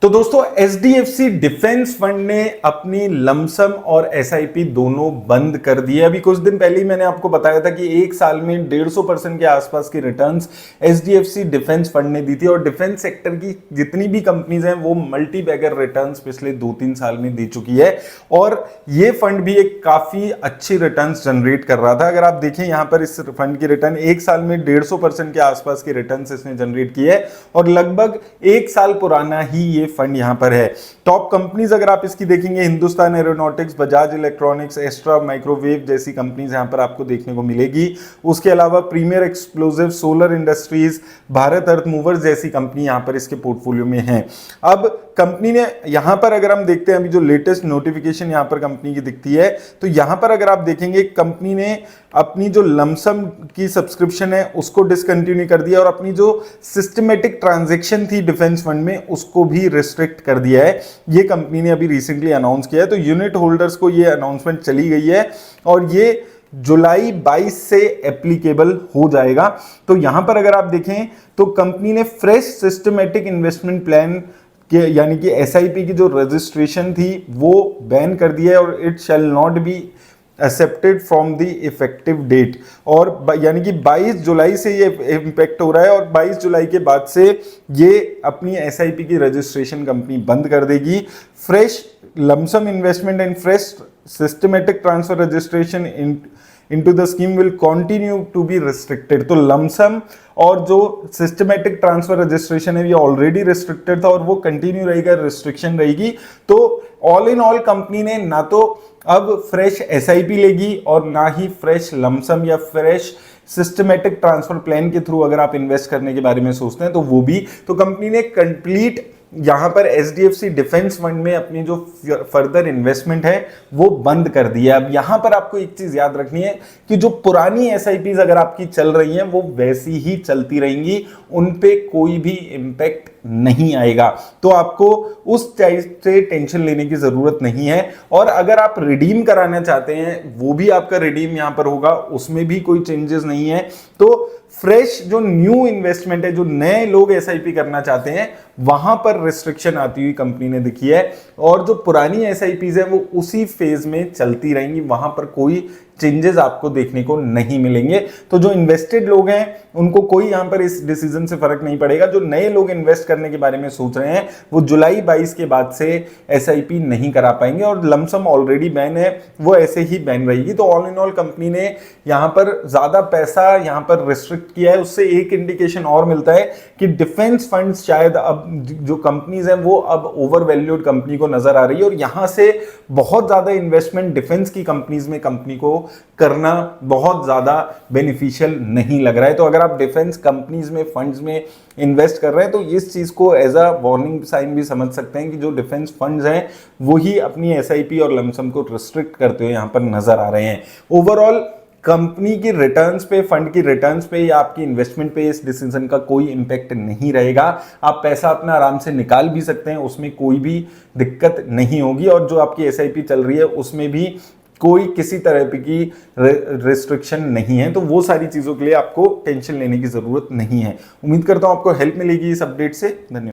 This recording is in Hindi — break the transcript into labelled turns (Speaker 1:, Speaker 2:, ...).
Speaker 1: तो दोस्तों एचडीएफसी डिफेंस फंड ने अपनी लमसम और एसआईपी दोनों बंद कर दिए। अभी कुछ दिन पहले ही मैंने आपको बताया था कि एक साल में 150% के आसपास की रिटर्न्स एचडीएफसी डिफेंस फंड ने दी थी और डिफेंस सेक्टर की जितनी भी कंपनीज हैं वो मल्टी बैगर रिटर्न्स पिछले 2-3 साल में दे चुकी है और ये फंड भी एक काफी अच्छी रिटर्न्स जनरेट कर रहा था। अगर आप देखें यहां पर इस फंड की रिटर्न एक साल में 150% के आसपास की रिटर्न्स इसने जनरेट की है और लगभग एक साल पुराना ही ये फंड यहां पर है। टॉप कंपनीज अगर आप इसकी देखेंगे, Hindustan aeronautics, Bajaj electronics, Astra microwave जैसी कंपनीज यहां पर आपको देखने को मिलेगी। उसके अलावा premier explosive, solar industries, Bharat earth movers जैसी कंपनी यहां पर इसके पोर्टफोलियो में है। अब कंपनी ने यहां पर अगर हम देखते हैं अभी जो लेटेस्ट नोटिफिकेशन यहां पर कंपनी की दिखती है तो यहां पर अगर आप देखेंगे कंपनी ने अपनी जो लमसम की सब्सक्रिप्शन है उसको डिसकंटिन्यू कर दिया और अपनी जो सिस्टमेटिक ट्रांजैक्शन थी डिफेंस फंड में उसको भी रिस्ट्रिक्ट कर दिया है। ये कंपनी ने अभी रिसेंटली अनाउंस किया है। तो यूनिट होल्डर्स को ये अनाउंसमेंट चली गई है और ये जुलाई 22 से एप्लीकेबल हो जाएगा। तो यहां पर अगर आप देखें तो कंपनी ने फ्रेश सिस्टमेटिक इन्वेस्टमेंट प्लान के यानी कि एसआईपी की जो रजिस्ट्रेशन थी वो बैन कर दिया है और it shall not be accepted from the effective date. और यानी कि 22 जुलाई से ये इम्पैक्ट हो रहा है और 22 जुलाई के बाद से ये अपनी एसआईपी की रजिस्ट्रेशन कंपनी बंद कर देगी। Fresh lump sum investment and fresh systematic transfer registration into the scheme will continue to be restricted। तो लमसम और जो सिस्टमेटिक ट्रांसफर रजिस्ट्रेशन है ये ऑलरेडी रिस्ट्रिक्टेड था और वो कंटिन्यू रहेगा, रिस्ट्रिक्शन रहेगी। तो ऑल इन ऑल कंपनी ने ना तो अब फ्रेश एसआईपी लेगी और ना ही फ्रेश लमसम या फ्रेश सिस्टमेटिक ट्रांसफर प्लान के थ्रू अगर आप इन्वेस्ट करने के बारे में सोचते हैं तो वो भी। तो कंपनी ने कंप्लीट यहां पर एचडीएफसी डिफेंस फंड में अपनी जो फर्दर इन्वेस्टमेंट है वो बंद कर दी है। अब यहां पर आपको एक चीज याद रखनी है कि जो पुरानी एसआईपीज अगर आपकी चल रही हैं वो वैसी ही चलती रहेंगी, उन पे कोई भी इंपैक्ट नहीं आएगा। तो आपको उस टाइप से टेंशन लेने की जरूरत नहीं है। और अगर आप रिडीम कराना चाहते हैं वो भी आपका रिडीम यहां पर होगा, उसमें भी कोई चेंजेस नहीं है। तो फ्रेश जो न्यू इन्वेस्टमेंट है, जो नए लोग एसआईपी करना चाहते हैं वहां पर रिस्ट्रिक्शन आती हुई कंपनी ने दिखी है और जो पुरानी एसआईपीज है वो उसी फेज में चलती रहेंगी, वहां पर कोई चेंजेस आपको देखने को नहीं मिलेंगे। तो जो इन्वेस्टेड लोग हैं उनको कोई यहां पर इस डिसीजन से फर्क नहीं पड़ेगा। जो नए लोग इन्वेस्ट करने के बारे में सोच रहे हैं वो जुलाई 22 के बाद से एसआईपी नहीं करा पाएंगे और लमसम ऑलरेडी बैन है वो ऐसे ही बैन रहेगी। तो ऑल इन ऑल कंपनी ने यहां पर ज्यादा पैसा यहां पर रिस्ट्रिक्ट किया है। उससे एक इंडिकेशन और मिलता है कि डिफेंस फंड्स शायद अब जो कंपनीज हैं वो अब ओवर वैल्यूड कंपनी को नजर आ रही है और यहां से बहुत ज्यादा इन्वेस्टमेंट डिफेंस की कंपनीज में कंपनी को करना बहुत ज्यादा बेनिफिशियल नहीं लग रहा है। तो अगर आप डिफेंस कंपनीज में फंड्स में इन्वेस्ट कर रहे हैं तो इस चीज को एज अ वार्निंग साइन भी समझ सकते हैं कि जो डिफेंस फंड्स हैं वही अपनी एसआईपी और लमसम को रिस्ट्रिक्ट करते हुए यहां पर नजर आ रहे हैं। ओवरऑल कंपनी की रिटर्न्स पे, फंड की रिटर्न्स पे या आपकी इन्वेस्टमेंट पे इस डिसीजन का कोई इंपैक्ट नहीं रहेगा। आप पैसा अपना आराम से निकाल भी सकते हैं, उसमें कोई भी दिक्कत नहीं होगी और जो आपकी एसआईपी चल रही है उसमें भी कोई किसी तरह की रिस्ट्रिक्शन नहीं है। तो वो सारी चीजों के लिए आपको टेंशन लेने की जरूरत नहीं है। उम्मीद करता हूं आपको हेल्प मिलेगी इस अपडेट से। धन्यवाद।